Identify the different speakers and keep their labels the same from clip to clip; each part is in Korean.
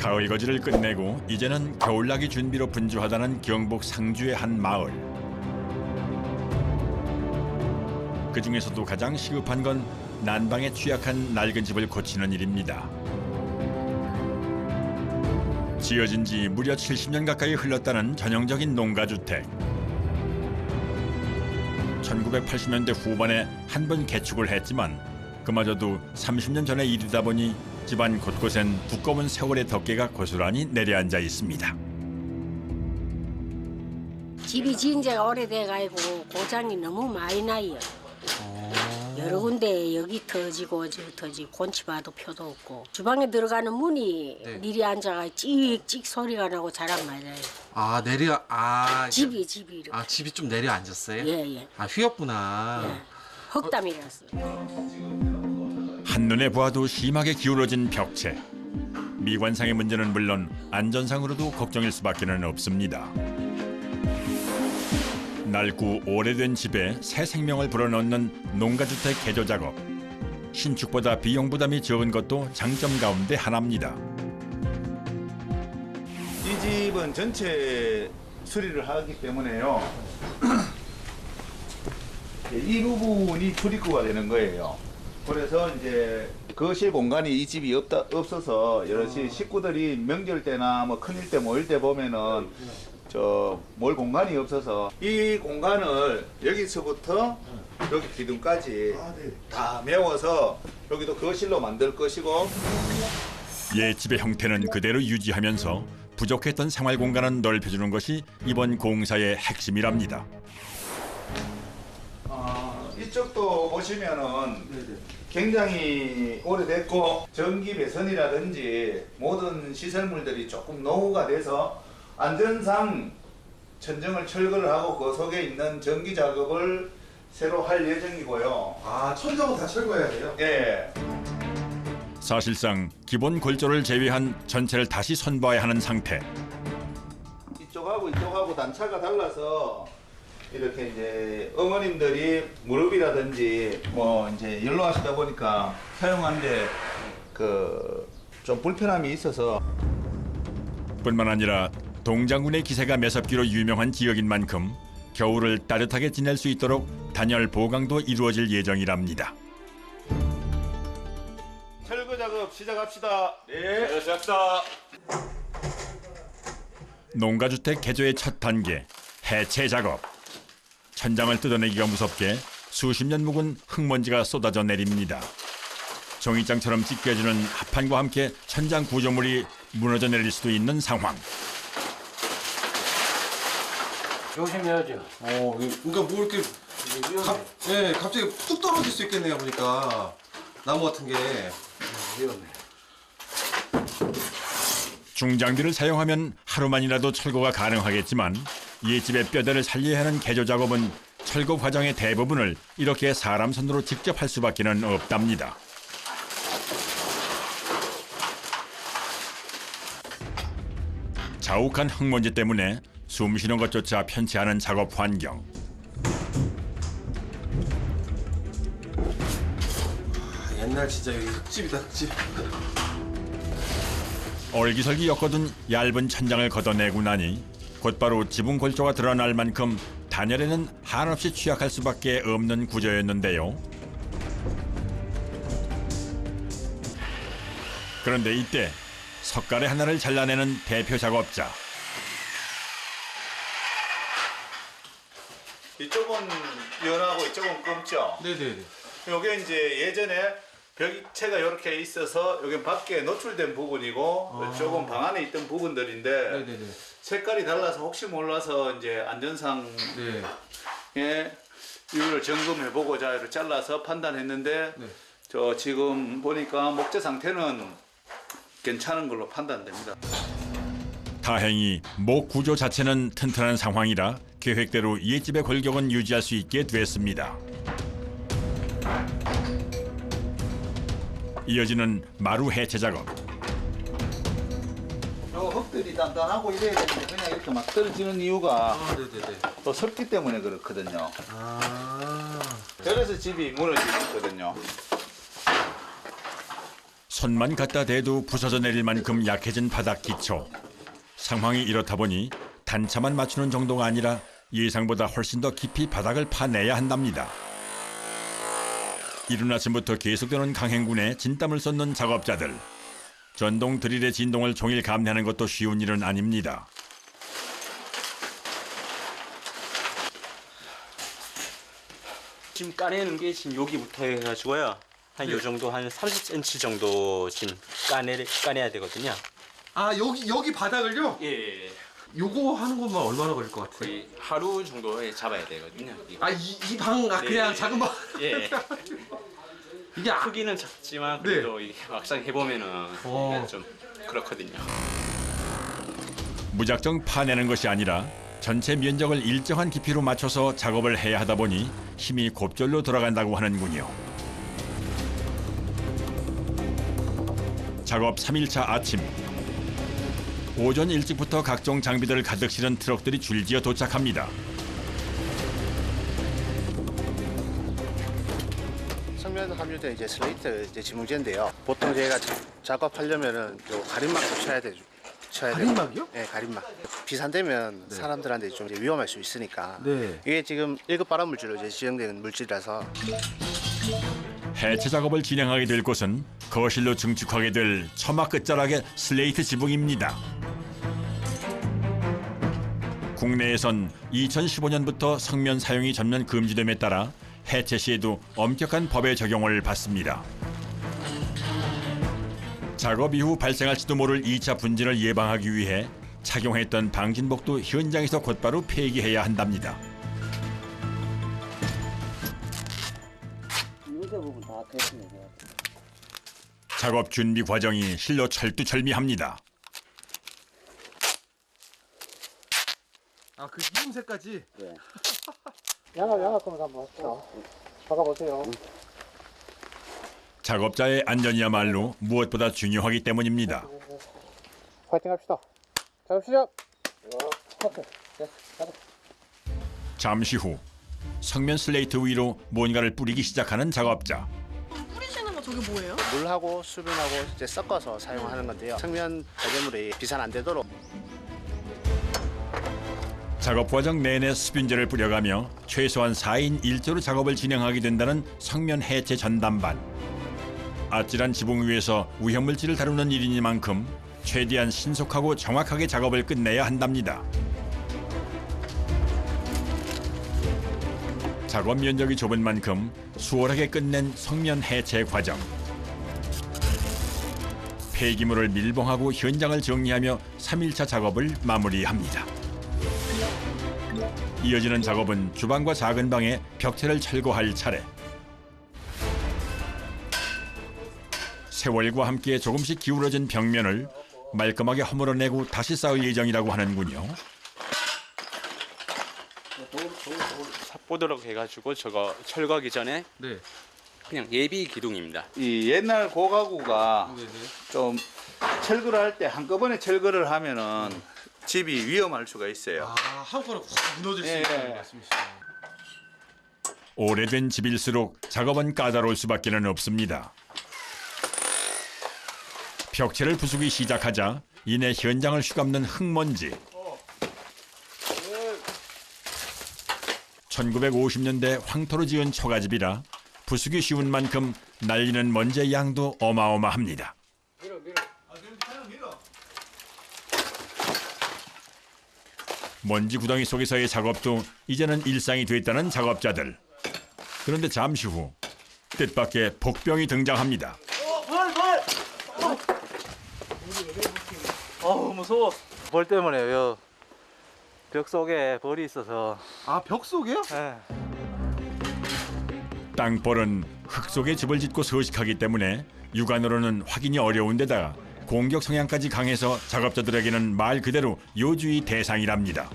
Speaker 1: 가을 거지를 끝내고 이제는 겨울나기 준비로 분주하다는 경북 상주의 한 마을. 그 중에서도 가장 시급한 건 난방에 취약한 낡은 집을 고치는 일입니다. 지어진 지 무려 70년 가까이 흘렀다는 전형적인 농가주택. 1980년대 후반에 한 번 개축을 했지만 그마저도 30년 전의 일이다 보니 집안 곳곳엔 두꺼운 세월의 덮개가 고스란히 내려앉아 있습니다.
Speaker 2: 집이 지은 지가 오래돼가지고 고장이 너무 많이 나요. 여러 군데 여기 터지고 저 터지고 곤치 봐도 표도 없고 주방에 들어가는 문이
Speaker 3: 네.
Speaker 2: 미리 앉아가 찍찍 소리가 나고 잘 안 맞아요.
Speaker 3: 아 내려
Speaker 2: 집이 이렇게.
Speaker 3: 집이 좀 내려 앉았어요?
Speaker 2: 예.
Speaker 3: 아 휘었구나.
Speaker 2: 예. 흙담이라서.
Speaker 1: 한눈에 보아도 심하게 기울어진 벽체. 미관상의 문제는 물론 안전상으로도 걱정일 수밖에는 없습니다. 낡고 오래된 집에 새 생명을 불어넣는 농가주택 개조 작업. 신축보다 비용 부담이 적은 것도 장점 가운데 하나입니다.
Speaker 4: 이 집은 전체 수리를 하기 때문에요. 이 부분이 출입구가 되는 거예요. 그래서 이제 거실 공간이 이 집이 없어서 여럿이 식구들이 명절 때나 뭐 큰일 때 모일 때 보면은 몰 공간이 없어서 이 공간을 여기서부터 여기 기둥까지 다 메워서 여기도 거실로 만들 것이고
Speaker 1: 옛집의 형태는 그대로 유지하면서 부족했던 생활 공간은 넓혀주는 것이 이번 공사의 핵심이랍니다.
Speaker 4: 이쪽도 보시면은 굉장히 오래됐고 전기 배선이라든지 모든 시설물들이 조금 노후가 돼서 안전상 천정을 철거를 하고 그 속에 있는 전기 작업을 새로 할 예정이고요.
Speaker 3: 아 천장은 다 철거해야 돼요?
Speaker 4: 예.
Speaker 1: 사실상 기본 골조를 제외한 전체를 다시 선봐야 하는 상태.
Speaker 4: 이쪽하고 단차가 달라서 이렇게 이제 어머님들이 무릎이라든지 뭐 이제 연로하시다 보니까 사용하는데 좀 불편함이 있어서
Speaker 1: 뿐만 아니라 동장군의 기세가 매섭기로 유명한 지역인 만큼 겨울을 따뜻하게 지낼 수 있도록 단열 보강도 이루어질 예정이랍니다.
Speaker 4: 철거 작업 시작합시다. 네.
Speaker 5: 시작합시다.
Speaker 1: 농가주택 개조의 첫 단계, 해체 작업. 천장을 뜯어내기가 무섭게 수십 년 묵은 흙먼지가 쏟아져 내립니다. 종이장처럼 찢겨지는 합판과 함께 천장 구조물이 무너져 내릴 수도 있는 상황.
Speaker 5: 조심해야죠.
Speaker 3: 그러니까 뭐 이렇게 갑자기 뚝 떨어질 수 있겠네요 보니까 나무 같은 게.
Speaker 5: 위험해.
Speaker 1: 중장비를 사용하면 하루만이라도 철거가 가능하겠지만 옛집의 뼈대를 살려야 하는 개조 작업은 철거 과정의 대부분을 이렇게 사람 손으로 직접 할 수밖에는 없답니다. 자욱한 흙먼지 때문에 숨 쉬는 것조차 편치 않은 작업 환경.
Speaker 3: 옛날 진짜 여기 흙집이다 흙집.
Speaker 1: 얼기설기 엮어둔 얇은 천장을 걷어내고 나니 곧바로 지붕 골조가 드러날 만큼 단열에는 한없이 취약할 수밖에 없는 구조였는데요. 그런데 이때 석가래 하나를 잘라내는 대표 작업자.
Speaker 4: 이쪽은 연하고 이쪽은 검죠.
Speaker 3: 네네네.
Speaker 4: 요게 이제 예전에 벽체가 이렇게 있어서 여기 밖에 노출된 부분이고 이쪽은 방 안에 있던 부분들인데
Speaker 3: 네네네.
Speaker 4: 색깔이 달라서 혹시 몰라서 이제 안전상에
Speaker 3: 네.
Speaker 4: 이거를 점검해보고자 이렇게 잘라서 판단했는데
Speaker 3: 네.
Speaker 4: 저 지금 보니까 목재 상태는 괜찮은 걸로 판단됩니다.
Speaker 1: 다행히 목 구조 자체는 튼튼한 상황이라 계획대로 옛집의 골격은 유지할 수 있게 됐습니다. 이어지는 마루 해체 작업.
Speaker 4: 요 흙들이 단단하고 이래야 되는데 그냥 이렇게 막 떨어지는 이유가
Speaker 3: 네네네.
Speaker 4: 또 습기 때문에 그렇거든요.
Speaker 3: 아.
Speaker 4: 그래서 집이 무너지거든요.
Speaker 1: 손만 갖다 대도 부서져 내릴 만큼 약해진 바닥 기초. 상황이 이렇다 보니 단차만 맞추는 정도가 아니라 예상보다 훨씬 더 깊이 바닥을 파내야 한답니다. 이른 아침부터 계속되는 강행군에 진땀을 쏟는 작업자들. 전동 드릴의 진동을 종일 감내하는 것도 쉬운 일은 아닙니다.
Speaker 6: 지금 까내는 게 지금 여기부터 해가지고요. 한 요 정도 한 30cm 정도 지금 까내야 되거든요.
Speaker 3: 아 여기 바닥을요?
Speaker 6: 예.
Speaker 3: 요거 하는 것만 얼마나 걸릴 것 같아요?
Speaker 6: 거의 하루 정도에 잡아야 되거든요.
Speaker 3: 아 이 방 그냥
Speaker 6: 네.
Speaker 3: 작은 방.
Speaker 6: 예.
Speaker 3: 이게
Speaker 6: 크기는 작지만 그래도 이게 막상 해보면은 이게 좀 그렇거든요.
Speaker 1: 무작정 파내는 것이 아니라 전체 면적을 일정한 깊이로 맞춰서 작업을 해야 하다 보니 힘이 곱절로 들어간다고 하는군요. 작업 3일차 아침. 오전 일찍부터 각종 장비들을 가득 실은 트럭들이 줄지어 도착합니다.
Speaker 7: 성면 함유된 이제 슬레이트 이제 지붕재인데요. 보통 저희가 작업하려면은 요 가림막도 쳐야 되죠.
Speaker 3: 가림막이요?
Speaker 7: 네, 가림막. 비산되면 사람들한테 좀 이제 위험할 수 있으니까.
Speaker 3: 네.
Speaker 7: 이게 지금 1급 발암 물질로 이제 지정된 물질이라서.
Speaker 1: 해체 작업을 진행하게 될 곳은 거실로 증축하게 될 처마 끝자락의 슬레이트 지붕입니다. 국내에선 2015년부터 성면 사용이 전면 금지됨에 따라 해체 시에도 엄격한 법의 적용을 받습니다. 작업 이후 발생할지도 모를 2차 분진을 예방하기 위해 착용했던 방진복도 현장에서 곧바로 폐기해야 한답니다. 작업 준비 과정이 실로 철두철미합니다.
Speaker 3: 아 그 이음새까지.
Speaker 7: 양압 검사 한번 합시다. 박아보세요.
Speaker 1: 작업자의 안전이야말로 무엇보다 중요하기 때문입니다.
Speaker 7: 파이팅 합시다. 작업 시작. 오케이.
Speaker 1: 잠시 후 성면 슬레이트 위로 뭔가를 뿌리기 시작하는 작업자.
Speaker 8: 뿌리시는 거 저게 뭐예요?
Speaker 7: 물하고 수분하고 이제 섞어서 사용하는 건데요. 성면 배설물이 비산 안 되도록.
Speaker 1: 작업 과정 내내 수분제를 뿌려가며 최소한 4인 1조로 작업을 진행하게 된다는 성면 해체 전담반. 아찔한 지붕 위에서 위험물질을 다루는 일이니만큼 최대한 신속하고 정확하게 작업을 끝내야 한답니다. 작업 면적이 좁은 만큼 수월하게 끝낸 성면 해체 과정. 폐기물을 밀봉하고 현장을 정리하며 3일차 작업을 마무리합니다. 이어지는 작업은 주방과 작은 방에 벽체를 철거할 차례. 세월과 함께 조금씩 기울어진 벽면을 말끔하게 허물어내고 다시 쌓을 예정이라고 하는군요.
Speaker 6: 삽보도록 해가지고 저거 철거하기 전에
Speaker 3: 네.
Speaker 6: 그냥 예비 기둥입니다.
Speaker 4: 이 옛날 고가구가 좀 철거를 할 때 한꺼번에 철거를 하면은 집이 위험할 수가 있어요.
Speaker 3: 아 한꺼번에 확 무너질 수
Speaker 4: 예.
Speaker 3: 있다는 말씀이시죠.
Speaker 1: 오래된 집일수록 작업은 까다로울 수밖에는 없습니다. 벽체를 부수기 시작하자 이내 현장을 휘감는 흙먼지. 1950년대 황토로 지은 초가집이라 부수기 쉬운 만큼 날리는 먼지의 양도 어마어마합니다. 먼지 구덩이 속에서의 작업도 이제는 일상이 됐다는 작업자들. 그런데 잠시 후 뜻밖의 복병이 등장합니다.
Speaker 9: 무서워. 벌 때문에 벽 속에 벌이 있어서.
Speaker 3: 아 벽 속에요?
Speaker 9: 예.
Speaker 1: 땅벌은 흙 속에 집을 짓고 서식하기 때문에 육안으로는 확인이 어려운 데다가 공격 성향까지 강해서 작업자들에게는 말 그대로 요주의 대상이랍니다.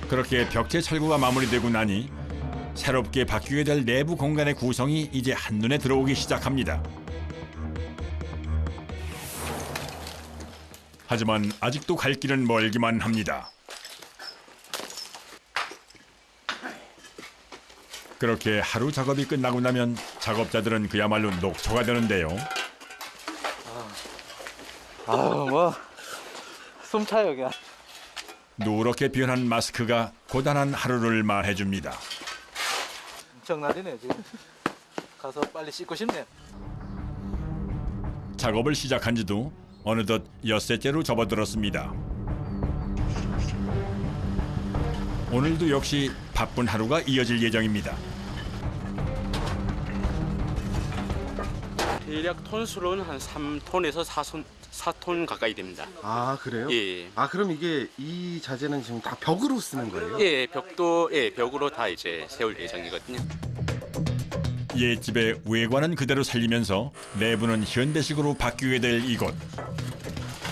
Speaker 1: 그렇게 벽체 철거가 마무리되고 나니 새롭게 바뀌게 될 내부 공간의 구성이 이제 한눈에 들어오기 시작합니다. 하지만 아직도 갈 길은 멀기만 합니다. 그렇게 하루 작업이 끝나고 나면 작업자들은 그야말로 녹초가 되는데요.
Speaker 9: 뭐 숨 차요 그냥.
Speaker 1: 누렇게 변한 마스크가 고단한 하루를 말해줍니다.
Speaker 9: 엄청나지네 지금. 가서 빨리 씻고 싶네.
Speaker 1: 작업을 시작한 지도 어느덧 엿새째로 접어들었습니다. 오늘도 역시 바쁜 하루가 이어질 예정입니다.
Speaker 6: 대략 톤수로는 한 3톤에서 4톤 가까이 됩니다.
Speaker 3: 아 그래요?
Speaker 6: 예.
Speaker 3: 아 그럼 이게 이 자재는 지금 다 벽으로 쓰는 거예요?
Speaker 6: 예, 벽으로 다 이제 세울 예정이거든요.
Speaker 1: 옛집의 외관은 그대로 살리면서 내부는 현대식으로 바뀌게 될 이곳.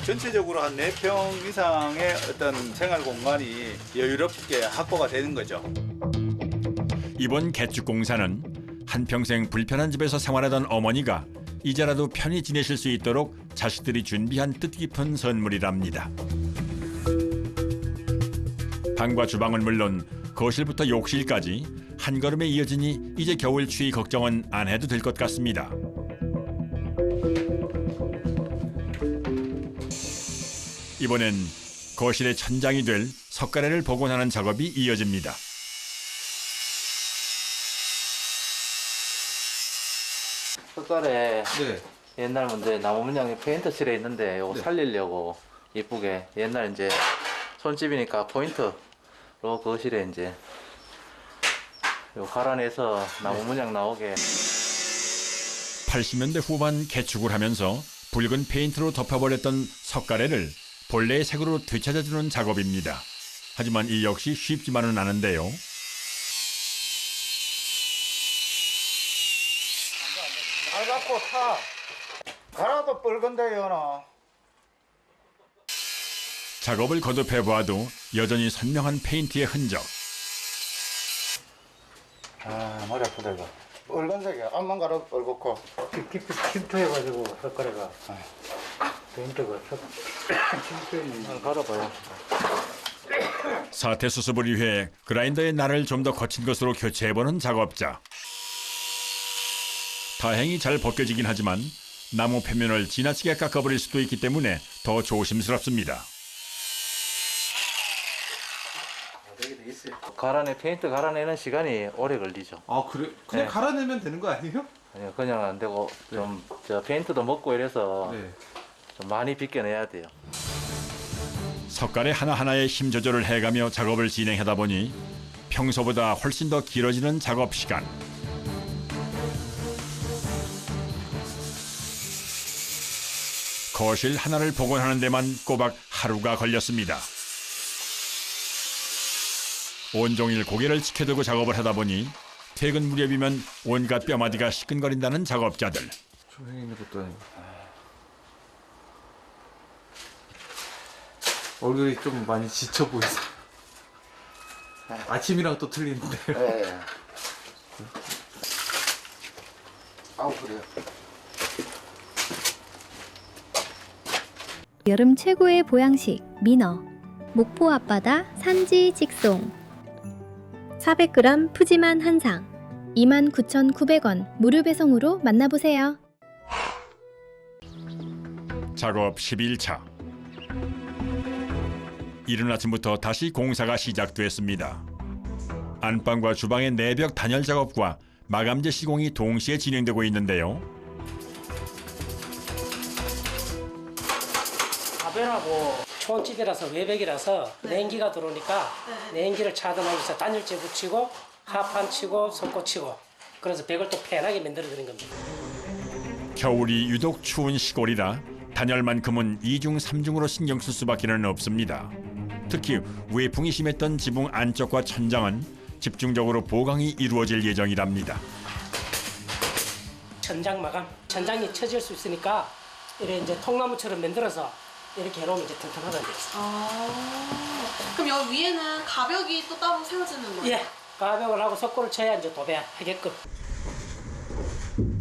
Speaker 4: 전체적으로 한 4평 이상의 어떤 생활 공간이 여유롭게 확보가 되는 거죠.
Speaker 1: 이번 개축 공사는 한평생 불편한 집에서 생활하던 어머니가 이제라도 편히 지내실 수 있도록 자식들이 준비한 뜻깊은 선물이랍니다. 방과 주방은 물론 거실부터 욕실까지 한 걸음에 이어지니 이제 겨울 추위 걱정은 안 해도 될 것 같습니다. 이번엔 거실의 천장이 될 석가래를 복원하는 작업이 이어집니다.
Speaker 9: 석가래
Speaker 3: 네.
Speaker 9: 옛날 문제 나무 문양이 페인트 칠해 있는데 이거 살리려고 이쁘게 옛날 이제 손집이니까 포인트로 거실에 이제 요 갈아내서 나무 문양 나오게.
Speaker 1: 80년대 후반 개축을 하면서 붉은 페인트로 덮어버렸던 석가래를 본래의 색으로 되찾아주는 작업입니다. 하지만 이 역시 쉽지만은 않은데요.
Speaker 4: 잘 갖고 타. 갈아도 뻘건데요, 너.
Speaker 1: 작업을 거듭해 보아도 여전히 선명한 페인트의 흔적.
Speaker 9: 아 머리 아프다 이거.
Speaker 4: 뻘건색이야. 앞만 갈아 뻘겋고.
Speaker 5: 깊이 침투해가지고 석가래가 페인트가 침투해.
Speaker 9: 갈아봐요.
Speaker 1: 사태 수습을 위해 그라인더의 날을 좀 더 거친 것으로 교체해보는 작업자. 다행히 잘 벗겨지긴 하지만 나무 표면을 지나치게 깎아버릴 수도 있기 때문에 더 조심스럽습니다.
Speaker 9: 갈아내 페인트 갈아내는 시간이 오래 걸리죠.
Speaker 3: 아 그래? 그냥
Speaker 9: 네.
Speaker 3: 갈아내면 되는 거 아니에요?
Speaker 9: 아니요 그냥 안 되고 좀 저 페인트도 먹고 이래서
Speaker 3: 네.
Speaker 9: 좀 많이 벗겨내야 돼요.
Speaker 1: 석가래 하나하나에 힘 조절을 해가며 작업을 진행하다 보니 평소보다 훨씬 더 길어지는 작업 시간. 거실 하나를 복원하는 데만 꼬박 하루가 걸렸습니다. 온종일 고개를 치켜들고 작업을 하다 보니 퇴근 무렵이면 온갖 뼈마디가 시끈거린다는 작업자들.
Speaker 3: 조용히 있는 것도 아니고. 얼굴이 좀 많이 지쳐 보이세요. 아침이랑 또 틀리는데요.
Speaker 4: 네. 아우 그래요.
Speaker 10: 여름 최고의 보양식 민어. 목포 앞바다 산지 직송. 400g 푸짐한 한상. 29,900원 무료 배송으로 만나보세요.
Speaker 1: 작업 11차. 이른 아침부터 다시 공사가 시작됐습니다. 안방과 주방의 내벽 단열 작업과 마감재 시공이 동시에 진행되고 있는데요.
Speaker 11: 가변하고 촌집이라서 외벽이라서 냉기가 들어오니까 냉기를 차단하기 위해서 단열재 붙이고 하판 치고 석고 치고 그래서 벽을 또 편하게 만들어 드린 겁니다.
Speaker 1: 겨울이 유독 추운 시골이라 단열만큼은 2중 3중으로 신경 쓸 수밖에는 없습니다. 특히 외풍이 심했던 지붕 안쪽과 천장은 집중적으로 보강이 이루어질 예정이랍니다.
Speaker 11: 천장 마감, 천장이 처질 수 있으니까 이래 이제 통나무처럼 만들어서 이렇게 해놓으면 이제 튼튼하다 돼 있어.
Speaker 8: 그럼 여기 위에는 가벽이 또 따로 세워지는 거예요?
Speaker 11: 예, 가벽을 하고 석고를 쳐야 이제 도배하게끔.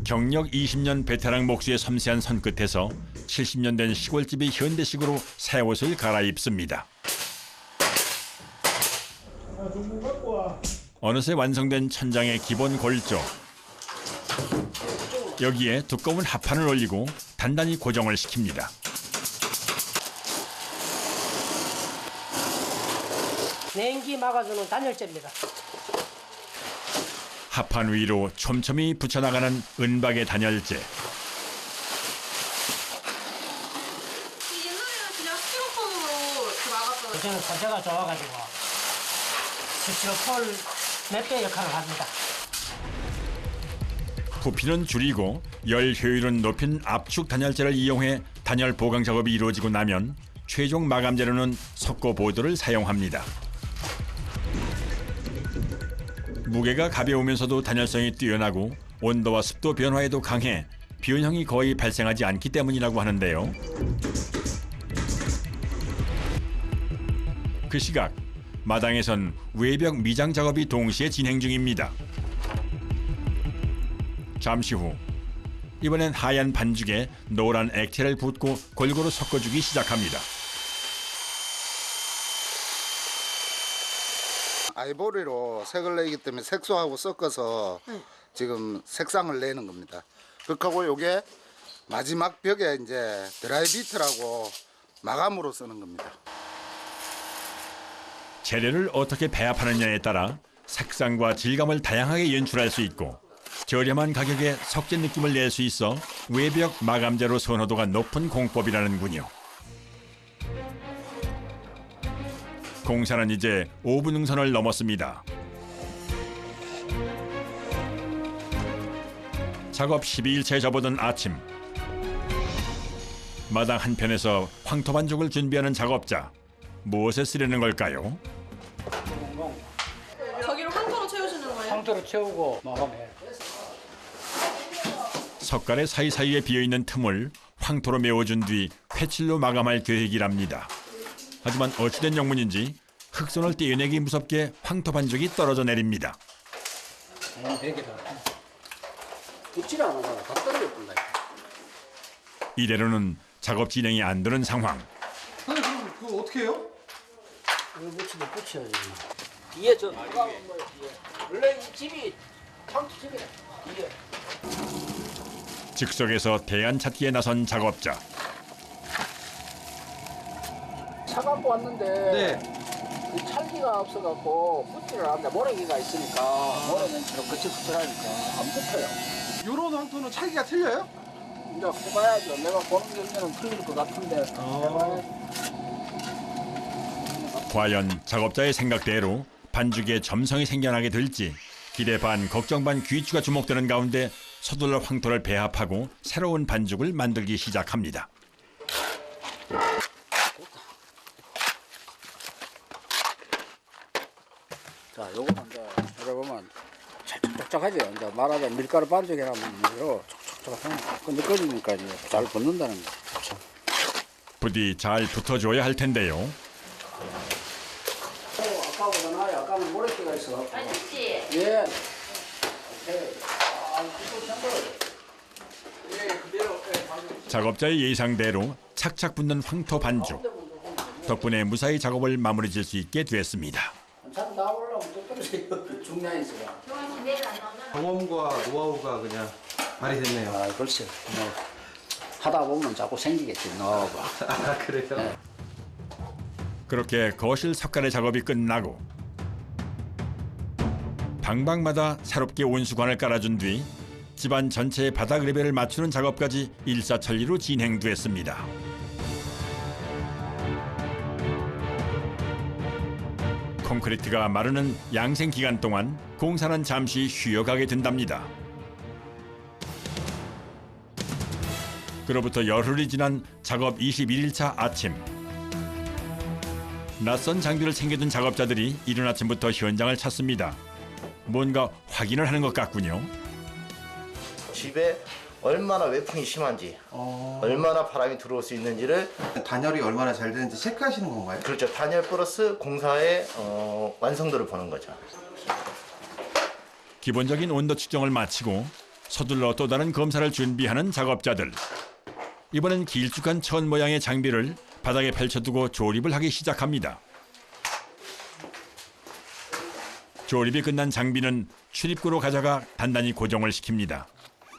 Speaker 1: 경력 20년 베테랑 목수의 섬세한 손끝에서 70년 된 시골집이 현대식으로 새 옷을 갈아입습니다. 어느새 완성된 천장의 기본 골조. 여기에 두꺼운 합판을 올리고 단단히 고정을 시킵니다.
Speaker 11: 냉기 막아주는 단열재입니다.
Speaker 1: 합판 위로 촘촘히 붙여나가는 은박의 단열재.
Speaker 8: 옛날에는 그냥 스티로폼으로 이렇게 막았잖아요.
Speaker 11: 요새는 소재가 좋아가지고 스티로폴 몇 배 역할을 합니다.
Speaker 1: 부피는 줄이고 열 효율은 높인 압축 단열재를 이용해 단열 보강 작업이 이루어지고 나면 최종 마감 재료는 석고 보드를 사용합니다. 무게가 가벼우면서도 단열성이 뛰어나고 온도와 습도 변화에도 강해 변형이 거의 발생하지 않기 때문이라고 하는데요. 그 시각 마당에선 외벽 미장 작업이 동시에 진행 중입니다. 잠시 후 이번엔 하얀 반죽에 노란 액체를 붓고 골고루 섞어주기 시작합니다.
Speaker 12: 아이보리로 색을 내기 때문에 색소하고 섞어서 지금 색상을 내는 겁니다. 그렇고 요게 마지막 벽에 이제 드라이비트라고 마감으로 쓰는 겁니다.
Speaker 1: 재료를 어떻게 배합하느냐에 따라 색상과 질감을 다양하게 연출할 수 있고 저렴한 가격에 석재 느낌을 낼 수 있어 외벽 마감재로 선호도가 높은 공법이라는군요. 공사는 이제 5분 능선을 넘었습니다. 작업 12일째 접어든 아침. 마당 한편에서 황토 반죽을 준비하는 작업자. 무엇에 쓰려는 걸까요?
Speaker 8: 저기를 황토로 채우시는 거예요?
Speaker 11: 황토로 채우고 마감해.
Speaker 1: 석가래 사이사이에 비어있는 틈을 황토로 메워준 뒤 회칠로 마감할 계획이랍니다. 하지만 어찌된 영문인지 흙손을 떼어내기 무섭게 황토 반죽이 떨어져 내립니다.
Speaker 5: 붙지를 않아. 다 떨어져 본다.
Speaker 1: 이대로는 작업 진행이 안 되는 상황.
Speaker 3: 아니 그럼 그거 어떻게 해요?
Speaker 5: 이거 붙이면 붙여야지.
Speaker 11: 뒤에 저 원래 이 집이 황토 집이라 뒤에.
Speaker 1: 즉석에서 대안 찾기에 나선 작업자.
Speaker 5: 차 갖고 왔는데
Speaker 3: 네.
Speaker 5: 그 찰기가 없어갖고 붙지를 않는데 모래기가 있으니까 모래는 이렇게 붙으라니까 안 붙어요.
Speaker 3: 요런 황토는 차기가 틀려요?
Speaker 5: 이제 해봐야죠. 내가 보는 경우는 틀릴 것 같은데 해봐야지.
Speaker 1: 과연 작업자의 생각대로 반죽에 점성이 생겨나게 될지 기대 반 걱정 반 귀추가 주목되는 가운데 서둘러 황토를 배합하고 새로운 반죽을 만들기 시작합니다.
Speaker 5: 자, 요거는 이제 여러분만 촉촉하죠. 이제 말하자면 밀가루 반죽이라면 이로 촉촉촉하면 끈적거리니까 이제 잘 붙는다는 거. 그렇죠.
Speaker 1: 부디 잘 붙어줘야 할 텐데요.
Speaker 5: 아까보다 나아요. 아까는 모래기가 있어갖고.
Speaker 8: 아저씨.
Speaker 5: 예.
Speaker 1: 작업자의 예상대로 착착 붙는 황토 반죽. 덕분에 무사히 작업을 마무리 질 수 있게 됐습니다.
Speaker 5: 잘 나오려면 또 떨어져요. 중량이 있어요.
Speaker 3: 경험과 노하우가 그냥 발휘됐네요.
Speaker 5: 아, 글쎄. 뭐 하다 보면 자꾸 생기겠지. 넣어봐.
Speaker 3: 아 그래요?
Speaker 5: 네.
Speaker 1: 그렇게 거실 석가래 작업이 끝나고 방방마다 새롭게 온수관을 깔아준 뒤 집안 전체의 바닥 레벨을 맞추는 작업까지 일사천리로 진행됐습니다. 콘크리트가 마르는 양생 기간 동안 공사는 잠시 쉬어가게 된답니다. 그로부터 열흘이 지난 작업 21일차 아침. 낯선 장비를 챙겨둔 작업자들이 이른 아침부터 현장을 찾습니다. 뭔가 확인을 하는 것 같군요.
Speaker 13: 집에 얼마나 외풍이 심한지, 얼마나 바람이 들어올 수 있는지를
Speaker 3: 단열이 얼마나 잘 되는지 체크하시는 건가요?
Speaker 13: 그렇죠. 단열 플러스 공사의 완성도를 보는 거죠.
Speaker 1: 기본적인 온도 측정을 마치고 서둘러 또 다른 검사를 준비하는 작업자들. 이번엔 길쭉한 천 모양의 장비를 바닥에 펼쳐두고 조립을 하기 시작합니다. 조립이 끝난 장비는 출입구로 가져가 단단히 고정을 시킵니다.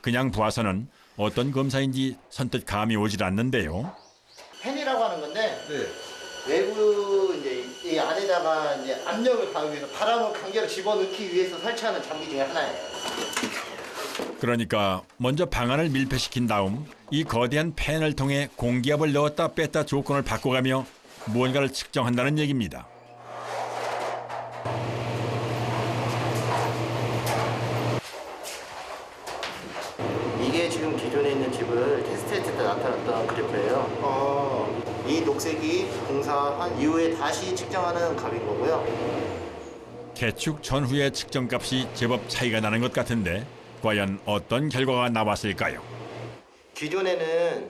Speaker 1: 그냥 보아서는 어떤 검사인지 선뜻 감이 오질 않는데요.
Speaker 13: 팬이라고 하는 건데 외부 이제 이 안에다가 이제 압력을 가하기 위해서 바람을 강제로 집어넣기 위해서 설치하는 장비 중에 하나예요.
Speaker 1: 그러니까 먼저 방안을 밀폐시킨 다음 이 거대한 팬을 통해 공기압을 넣었다 뺐다 조건을 바꿔가며 무언가를 측정한다는 얘기입니다.
Speaker 13: 이게 지금 기존에 있는 집을 테스트했을 때 나타났던 그래프예요. 이 녹색이 공사한 이후에 다시 측정하는 값인 거고요.
Speaker 1: 개축 전후의 측정값이 제법 차이가 나는 것 같은데 과연 어떤 결과가 나왔을까요?
Speaker 13: 기존에는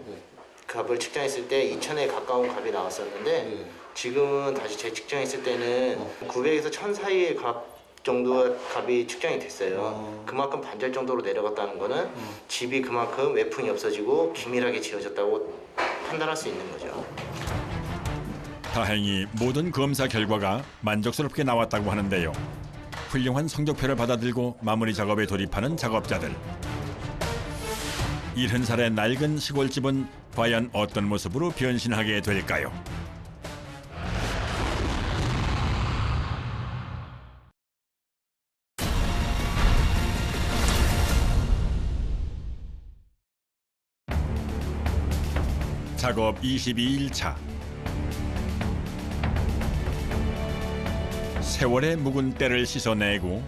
Speaker 13: 값을 측정했을 때 2,000에 가까운 값이 나왔었는데 지금은 다시 재측정했을 때는 900에서 1,000 사이의 값 정도의 값이 측정이 됐어요. 그만큼 반절 정도로 내려갔다는 거는 집이 그만큼 외풍이 없어지고 기밀하게 지어졌다고 판단할 수 있는 거죠.
Speaker 1: 다행히 모든 검사 결과가 만족스럽게 나왔다고 하는데요. 훌륭한 성적표를 받아들고 마무리 작업에 돌입하는 작업자들. 70살의 낡은 시골집은 과연 어떤 모습으로 변신하게 될까요? 작업 22일 차. 세월의 묵은 때를 씻어내고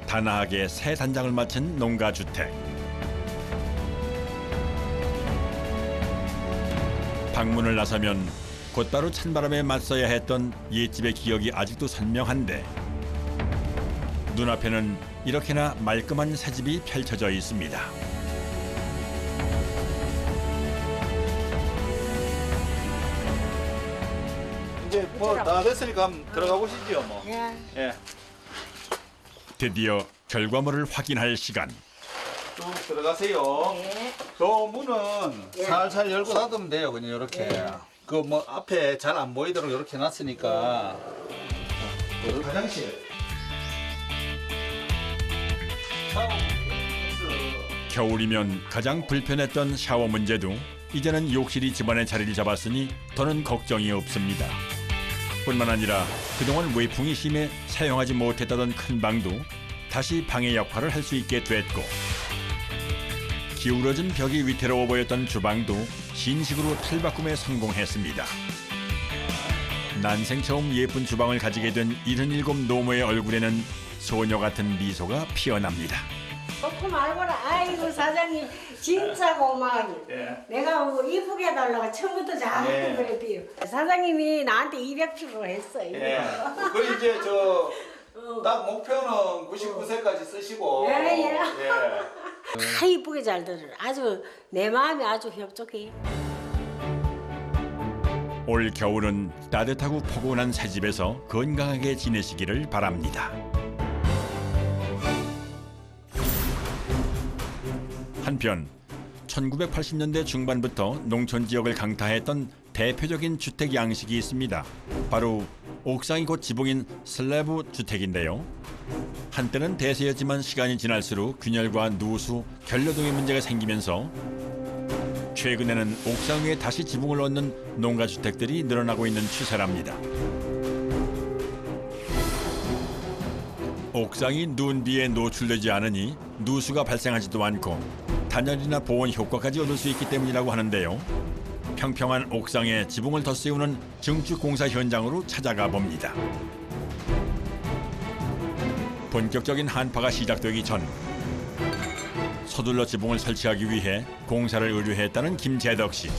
Speaker 1: 단아하게 새 단장을 마친 농가주택. 방문을 나서면 곧바로 찬바람에 맞서야 했던 옛집의 기억이 아직도 선명한데 눈앞에는 이렇게나 말끔한 새집이 펼쳐져 있습니다.
Speaker 4: 이제 뭐 다 됐으니까 한번 들어가 보시죠 뭐. 예.
Speaker 1: 드디어 결과물을 확인할 시간.
Speaker 4: 쭉 들어가세요. 저 문은 살살 열고 닫으면 돼요. 그냥 이렇게. 그 뭐 앞에 잘 안 보이도록 이렇게 놨으니까. 화장실.
Speaker 1: 겨울이면 가장 불편했던 샤워 문제도 이제는 욕실이 집안의 자리를 잡았으니 더는 걱정이 없습니다. 뿐만 아니라 그동안 외풍이 심해 사용하지 못했다던 큰 방도 다시 방의 역할을 할 수 있게 됐고 기울어진 벽이 위태로워 보였던 주방도 신식으로 탈바꿈에 성공했습니다. 난생 처음 예쁜 주방을 가지게 된 77 노모의 얼굴에는 소녀 같은 미소가 피어납니다.
Speaker 2: 좋고 말고라. 아이고 사장님 진짜 고마워요. 내가 뭐 이쁘게 해달라고 처음부터 잘하고 그랬대요. 사장님이 나한테 200 주고 했어요.
Speaker 4: 그 이제 저 딱 목표는 99세까지 쓰시고.
Speaker 2: 다 이쁘게 잘 들어. 아주 내 마음이 아주 협족해.
Speaker 1: 올 겨울은 따뜻하고 포근한 새 집에서 건강하게 지내시기를 바랍니다. 한편 1980년대 중반부터 농촌 지역을 강타했던 대표적인 주택 양식이 있습니다. 바로 옥상이 곧 지붕인 슬래브 주택인데요. 한때는 대세였지만 시간이 지날수록 균열과 누수, 결려 등의 문제가 생기면서 최근에는 옥상 위에 다시 지붕을 얻는 농가주택들이 늘어나고 있는 추세랍니다. 옥상이 눈비에 노출되지 않으니 누수가 발생하지도 않고 단열이나 보온 효과까지 얻을 수 있기 때문이라고 하는데요. 평평한 옥상에 지붕을 덧세우는 증축 공사 현장으로 찾아가 봅니다. 본격적인 한파가 시작되기 전 서둘러 지붕을 설치하기 위해 공사를 의뢰했다는 김재덕 씨.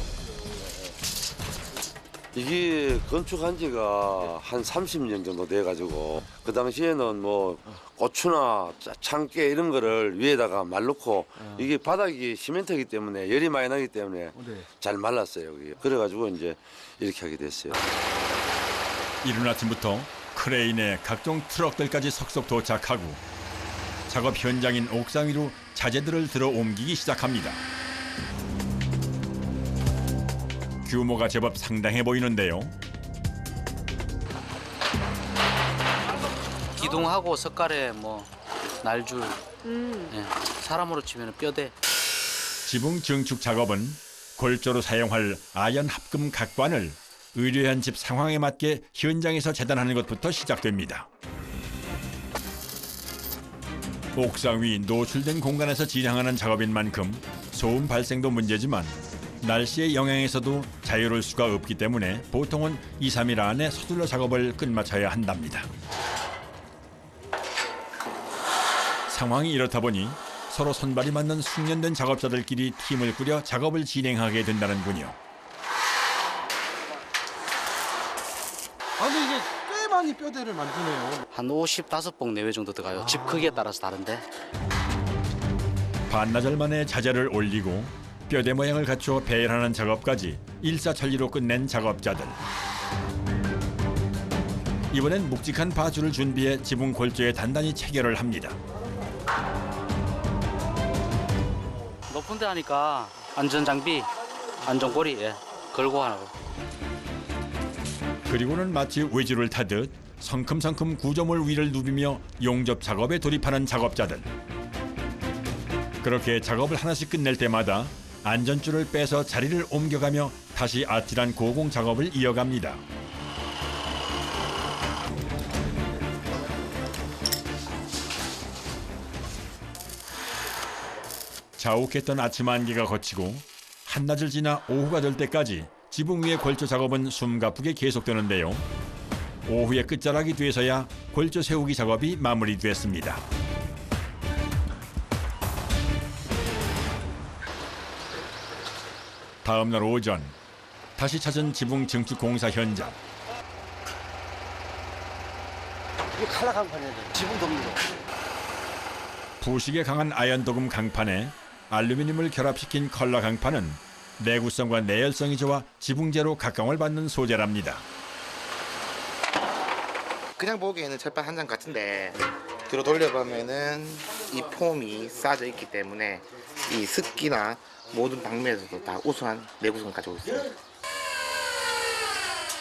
Speaker 14: 이게 건축한 지가 한 30년 정도 돼가지고 그 당시에는 뭐 고추나 참깨 이런 거를 위에다가 말놓고 이게 바닥이 시멘트이기 때문에 열이 많이 나기 때문에 잘 말랐어요. 여기. 그래가지고 이제 이렇게 하게 됐어요.
Speaker 1: 이른 아침부터 크레인에 각종 트럭들까지 속속 도착하고 작업 현장인 옥상 위로 자재들을 들어 옮기기 시작합니다. 규모가 제법 상당해 보이는데요.
Speaker 15: 기둥하고 석가래 뭐 날줄 예, 사람으로 치면 뼈대.
Speaker 1: 지붕 증축 작업은 골조로 사용할 아연 합금 각관을 의뢰한 집 상황에 맞게 현장에서 재단하는 것부터 시작됩니다. 옥상 위 노출된 공간에서 진행하는 작업인 만큼 소음 발생도 문제지만 날씨의 영향에서도 자유로울 수가 없기 때문에 보통은 2, 3일 안에 서둘러 작업을 끝마쳐야 한답니다. 상황이 이렇다 보니 서로 손발이 맞는 숙련된 작업자들끼리 팀을 꾸려 작업을 진행하게 된다는군요.
Speaker 3: 아 근데 이게 꽤 많이 뼈대를 만드네요.
Speaker 15: 한 55봉 내외 정도 들어가요. 집 크기에 따라서 다른데.
Speaker 1: 반나절 만에 자재를 올리고 뼈대 모양을 갖추어 배열하는 작업까지 일사천리로 끝낸 작업자들. 이번엔 묵직한 바줄을 준비해 지붕 골조에 단단히 체결을 합니다.
Speaker 15: 높은 데 하니까 안전장비, 안전고리 예, 걸고 하고.
Speaker 1: 그리고는 마치 외주를 타듯 성큼성큼 구조물 위를 누비며 용접 작업에 돌입하는 작업자들. 그렇게 작업을 하나씩 끝낼 때마다 안전줄을 빼서 자리를 옮겨가며 다시 아찔한 고공 작업을 이어갑니다. 자욱했던 아침 안개가 걷히고 한낮을 지나 오후가 될 때까지 지붕 위의 골조 작업은 숨가쁘게 계속되는데요. 오후의 끝자락이 돼서야 골조 세우기 작업이 마무리됐습니다. 다음 날 오전 다시 찾은 지붕 증축 공사 현장.
Speaker 5: 이거 칼라 강판이야. 지붕 돕니다.
Speaker 1: 부식에 강한 아연 도금 강판에 알루미늄을 결합시킨 컬러 강판은 내구성과 내열성이 좋아 지붕재로 각광을 받는 소재랍니다.
Speaker 7: 그냥 보기에는 철판 한 장 같은데 뒤로 돌려보면은 이 폼이 쌓여져 있기 때문에 이 습기나 모든 방면에서도 다 우수한 내구성을 가지고 있어요.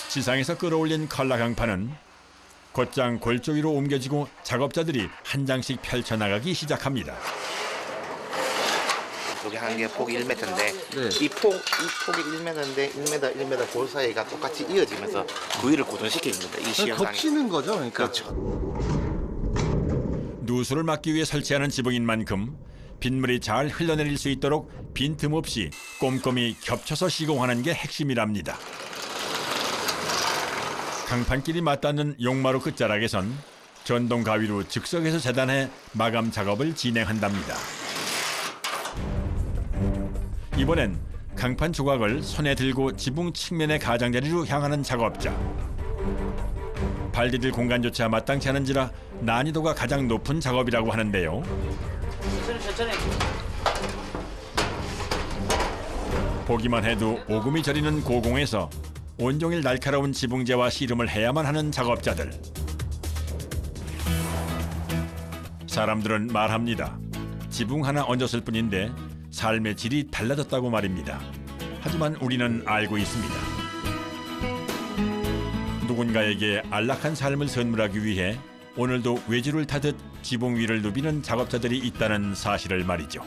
Speaker 1: 지상에서 끌어올린 컬러 강판은 곧장 골조 위로 옮겨지고 작업자들이 한 장씩 펼쳐나가기 시작합니다.
Speaker 7: 여기 한 개 폭이 1m인데 이 폭이 1m인데 1m 볼 사이가 똑같이 이어지면서 그 위를 고정시킵니다. 이 시험상에.
Speaker 3: 겹치는 거죠, 그러니까.
Speaker 7: 그렇죠.
Speaker 1: 누수를 막기 위해 설치하는 지붕인 만큼 빗물이 잘 흘러내릴 수 있도록 빈틈없이 꼼꼼히 겹쳐서 시공하는 게 핵심이랍니다. 강판끼리 맞닿는 용마루 끝자락에선 전동 가위로 즉석에서 재단해 마감 작업을 진행한답니다. 이번엔 강판 조각을 손에 들고 지붕 측면의 가장자리로 향하는 작업자. 발 디딜 공간조차 마땅치 않은지라 난이도가 가장 높은 작업이라고 하는데요.
Speaker 15: 천천히.
Speaker 1: 보기만 해도 오금이 저리는 고공에서 온종일 날카로운 지붕재와 씨름을 해야만 하는 작업자들. 사람들은 말합니다. 지붕 하나 얹었을 뿐인데 삶의 질이 달라졌다고 말입니다. 하지만 우리는 알고 있습니다. 누군가에게 안락한 삶을 선물하기 위해 오늘도 외주를 타듯 지붕 위를 누비는 작업자들이 있다는 사실을 말이죠.